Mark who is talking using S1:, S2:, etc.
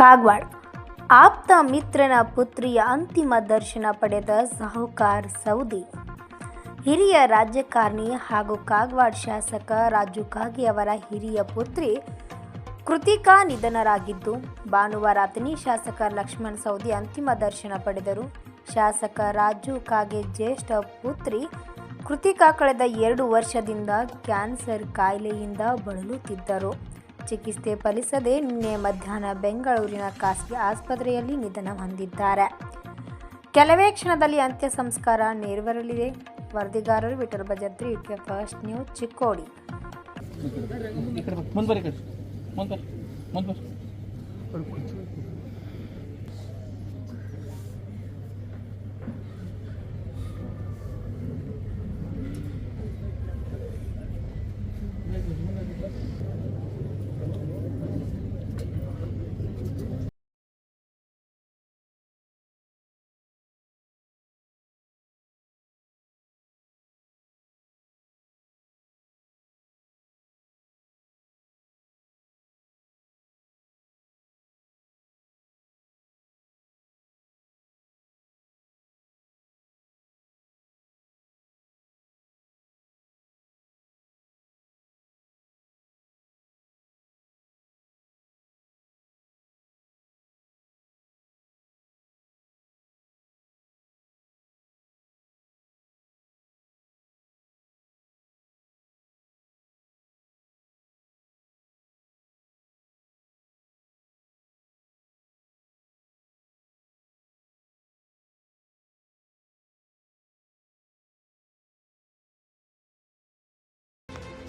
S1: ಕಾಗವಾಡ ಆಪ್ತ ಮಿತ್ರನ ಪುತ್ರಿಯ ಅಂತಿಮ ದರ್ಶನ ಪಡೆದ ಸಾಹುಕಾರ್ ಸೌದಿ. ಹಿರಿಯ ರಾಜಕಾರಣಿ ಹಾಗೂ ಕಾಗವಾಡ ಶಾಸಕ ರಾಜು ಕಾಗೆ ಅವರ ಹಿರಿಯ ಪುತ್ರಿ ಕೃತಿಕಾ ನಿಧನರಾಗಿದ್ದು, ಭಾನುವಾರ ಅಥಣಿ ಶಾಸಕ ಲಕ್ಷ್ಮಣ ಸೌದಿ ಅಂತಿಮ ದರ್ಶನ ಪಡೆದರು. ಶಾಸಕ ರಾಜು ಕಾಗೆ ಜ್ಯೇಷ್ಠ ಪುತ್ರಿ ಕೃತಿಕಾ ಕಳೆದ 2 ವರ್ಷದಿಂದ ಕ್ಯಾನ್ಸರ್ ಕಾಯಿಲೆಯಿಂದ ಬಳಲುತ್ತಿದ್ದರು. ಚಿಕಿತ್ಸೆ ಫಲಿಸದೆ ನಿನ್ನೆ ಮಧ್ಯಾಹ್ನ ಬೆಂಗಳೂರಿನ ಖಾಸಗಿ ಆಸ್ಪತ್ರೆಯಲ್ಲಿ ನಿಧನ ಹೊಂದಿದ್ದಾರೆ. ಕೆಲವೇ ಕ್ಷಣದಲ್ಲಿ ಅಂತ್ಯ ಸಂಸ್ಕಾರ ನೆರವೇರಲಿದೆ. ವರದಿಗಾರರು Vithal Bhajantri, UK first news, Chikkodi.